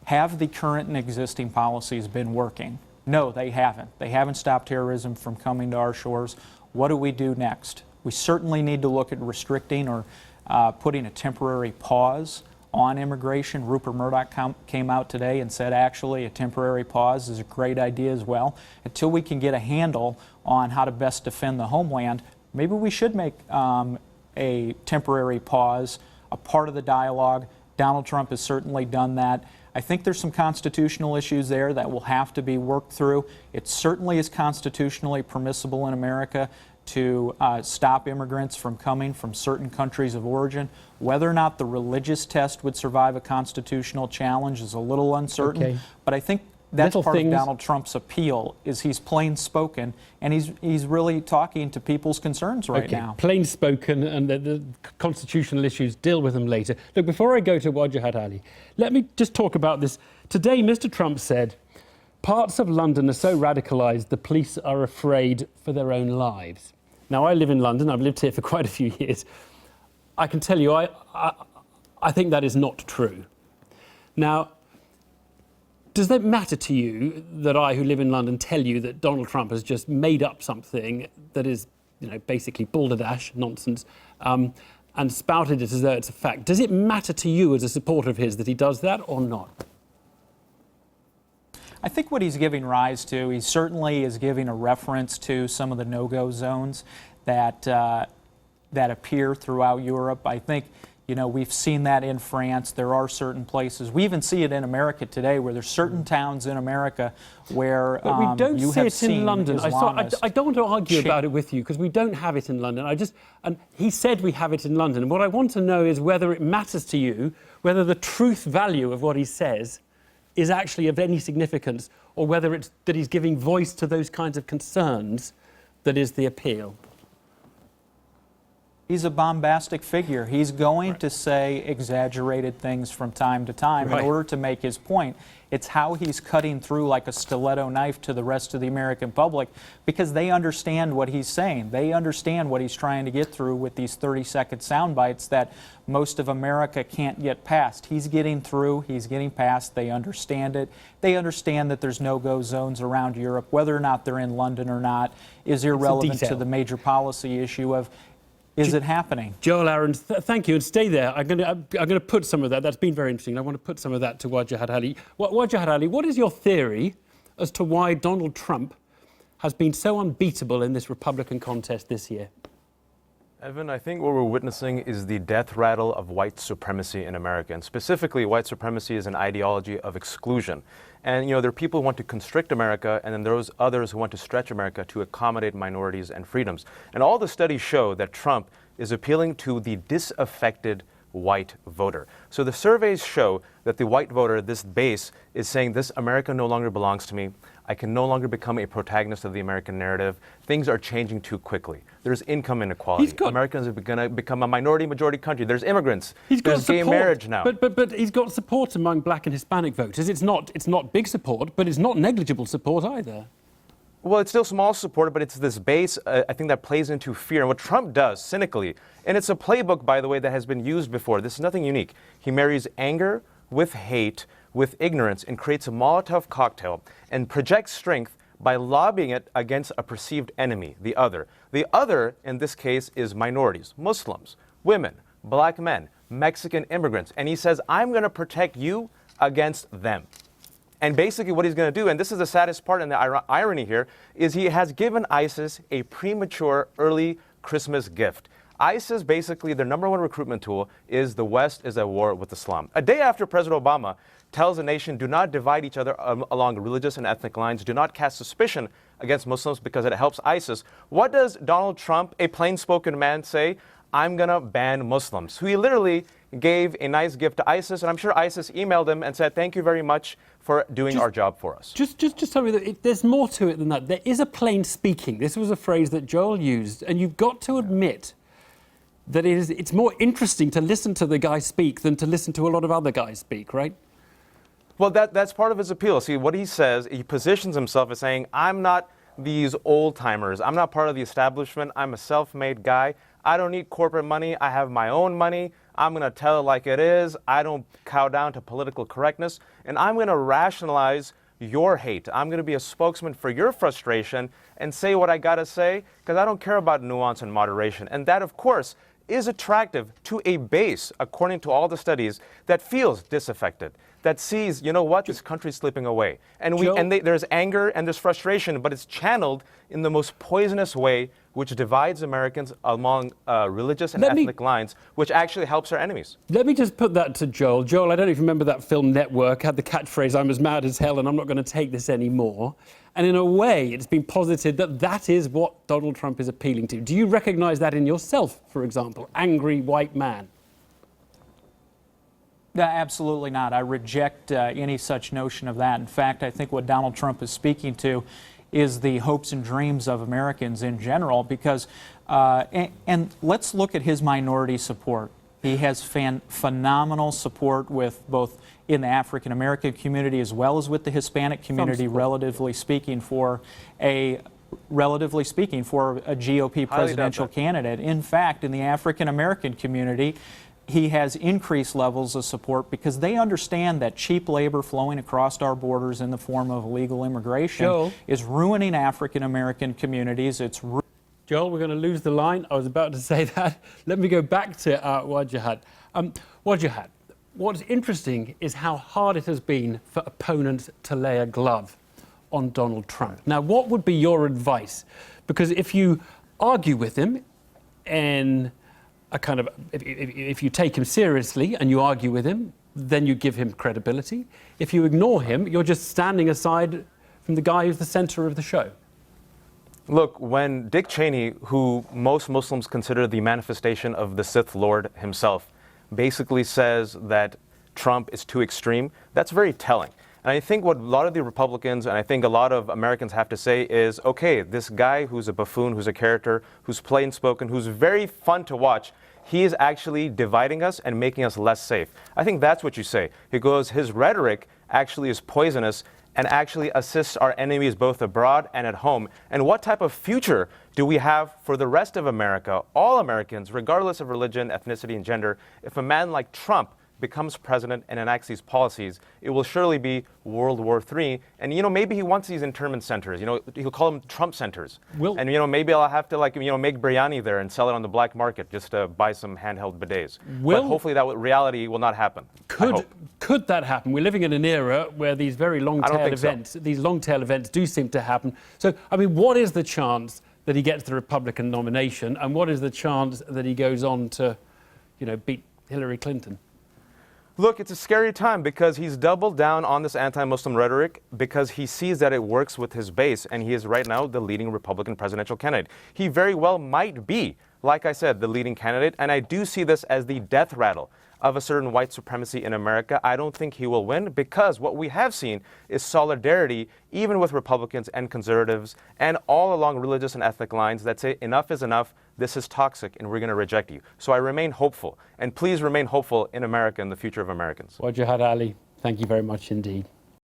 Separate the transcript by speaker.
Speaker 1: have the current and existing policies been working? No, they haven't. They haven't stopped terrorism from coming to our shores. What do we do next? We certainly need to look at restricting or putting a temporary pause on immigration. Rupert Murdoch came out today and said actually a temporary pause is a great idea as well. Until we can get a handle on how to best defend the homeland, maybe we should make a temporary pause a part of the dialogue. Donald Trump has certainly done that. I think there's some constitutional issues there that will have to be worked through. It certainly is constitutionally permissible in America to stop immigrants from coming from certain countries of origin. Whether or not the religious test would survive a constitutional challenge is a little uncertain. Okay. But I think that's part of Donald Trump's appeal, is he's plain spoken, and he's really talking to people's concerns right now.
Speaker 2: Plain spoken, and the constitutional issues, deal with them later. Look, before I go to Wajahat Ali, let me just talk about this. Today, Mr. Trump said, parts of London are so radicalised the police are afraid for their own lives. Now, I live in London. I've lived here for quite a few years. I can tell you, I think that is not true. Now, does that matter to you that I, who live in London, tell you that Donald Trump has just made up something that is, basically balderdash nonsense, and spouted it as though it's a fact? Does it matter to you as a supporter of his that he does that or not?
Speaker 1: I think what he's giving rise to, he certainly is giving a reference to some of the no-go zones that appear throughout Europe. I think, we've seen that in France. There are certain places. We even see it in America today, where there's certain towns in America where
Speaker 2: but we don't
Speaker 1: you
Speaker 2: see
Speaker 1: have
Speaker 2: it
Speaker 1: seen
Speaker 2: in London. I don't want to argue about it with you, because we don't have it in London. And he said we have it in London. And what I want to know is whether it matters to you, whether the truth value of what he says is actually of any significance, or whether it's that he's giving voice to those kinds of concerns that is the appeal.
Speaker 1: He's a bombastic figure. He's going to say exaggerated things from time to time in order to make his point. It's how he's cutting through like a stiletto knife to the rest of the American public, because they understand what he's saying. They understand what he's trying to get through with these 30-second sound bites that most of America can't get past. He's getting through. He's getting past. They understand it. They understand that there's no-go zones around Europe. Whether or not they're in London or not is irrelevant to the major policy issue of, is it happening?
Speaker 2: Joel Aarons, thank you, and stay there. I'm going to put some of that. That's been very interesting. I want to put some of that to Wajahat Ali. Wajahat Ali, what is your theory as to why Donald Trump has been so unbeatable in this Republican contest this year?
Speaker 3: Evan, I think what we're witnessing is the death rattle of white supremacy in America. And specifically, white supremacy is an ideology of exclusion. And, there are people who want to constrict America, and then there's others who want to stretch America to accommodate minorities and freedoms. And all the studies show that Trump is appealing to the disaffected white voter. So the surveys show that the white voter, this base, is saying this America no longer belongs to me. I can no longer become a protagonist of the American narrative. Things are changing too quickly. There's income inequality. Americans are going to become a minority-majority country. There's immigrants. There's gay marriage now.
Speaker 2: But he's got support among black and Hispanic voters. It's not big support, but it's not negligible support either.
Speaker 3: Well, it's still small support, but it's this base, I think, that plays into fear. And what Trump does, cynically, and it's a playbook, by the way, that has been used before. This is nothing unique. He marries anger with hate, with ignorance, and creates a Molotov cocktail and projects strength by lobbying it against a perceived enemy, the other. The other, in this case, is minorities, Muslims, women, black men, Mexican immigrants. And he says, I'm going to protect you against them. And basically what he's going to do, and this is the saddest part and the irony here, is he has given ISIS a premature early Christmas gift. ISIS, basically, their number one recruitment tool is the West is at war with Islam. A day after President Obama tells the nation, do not divide each other along religious and ethnic lines, do not cast suspicion against Muslims because it helps ISIS. What does Donald Trump, a plain-spoken man, say? I'm going to ban Muslims. So he literally gave a nice gift to ISIS, and I'm sure ISIS emailed him and said, thank you very much for doing our job for us.
Speaker 2: Just tell me that there's more to it than that. There is a plain speaking. This was a phrase that Joel used, and you've got to admit that it's more interesting to listen to the guy speak than to listen to a lot of other guys speak, right?
Speaker 3: Well, that's part of his appeal. See, what he says, he positions himself as saying, I'm not these old-timers. I'm not part of the establishment. I'm a self-made guy. I don't need corporate money. I have my own money. I'm going to tell it like it is. I don't cow down to political correctness. And I'm going to rationalize your hate. I'm going to be a spokesman for your frustration and say what I got to say, because I don't care about nuance and moderation. And that, of course, is attractive to a base, according to all the studies, that feels disaffected, that sees, you know what, this country's slipping away. And there's anger and there's frustration, but it's channeled in the most poisonous way, which divides Americans along religious and ethnic lines, which actually helps our enemies.
Speaker 2: Let me just put that to Joel. Joel, I don't know if you remember that film Network, had the catchphrase, I'm as mad as hell and I'm not going to take this anymore. And in a way, it's been posited that that is what Donald Trump is appealing to. Do you recognize that in yourself, for example? Angry white man.
Speaker 1: No, absolutely not. I reject any such notion of that. In fact, I think what Donald Trump is speaking to is the hopes and dreams of Americans in general, because, and let's look at his minority support. He has phenomenal support with both in the African American community as well as with the Hispanic community, relatively speaking, for a GOP presidential candidate. In fact, in the African American community, he has increased levels of support because they understand that cheap labor flowing across our borders in the form of illegal immigration is ruining African American communities.
Speaker 2: Joel, we're going to lose the line. I was about to say that. Let me go back to Wajahat. Wajahat, what's interesting is how hard it has been for opponents to lay a glove on Donald Trump. Now, what would be your advice? Because if you argue with him in a kind of, if you take him seriously and you argue with him, then you give him credibility. If you ignore him, you're just standing aside from the guy who's the center of the show.
Speaker 3: Look, when Dick Cheney, who most Muslims consider the manifestation of the Sith Lord himself, basically says that Trump is too extreme, that's very telling. And I think what a lot of the Republicans and I think a lot of Americans have to say is, okay, this guy who's a buffoon, who's a character, who's plain spoken, who's very fun to watch, he is actually dividing us and making us less safe. I think that's what you say. He goes, his rhetoric actually is poisonous and actually assists our enemies both abroad and at home. And what type of future do we have for the rest of America, all Americans, regardless of religion, ethnicity, and gender, if a man like Trump becomes president and enacts these policies? It will surely be World War III. And, you know, maybe he wants these internment centers. You know, he'll call them Trump centers. And, you know, maybe I'll have to, like, you know, make biryani there and sell it on the black market just to buy some handheld bidets. But hopefully that reality will not happen.
Speaker 2: Could that happen? We're living in an era where these very long-tail events, these long-tail events do seem to happen. So, I mean, what is the chance that he gets the Republican nomination, and what is the chance that he goes on to, you know, beat Hillary Clinton?
Speaker 3: Look, it's a scary time because he's doubled down on this anti-Muslim rhetoric because he sees that it works with his base, and he is right now the leading Republican presidential candidate. He very well might be, like I said, the leading candidate, and I do see this as the death rattle of a certain white supremacy in America. I don't think he will win because what we have seen is solidarity even with Republicans and conservatives and all along religious and ethnic lines that say enough is enough, this is toxic, and we're going to reject you. So I remain hopeful, and please remain hopeful in America and the future of Americans.
Speaker 2: Wajahat Ali, thank you very much indeed.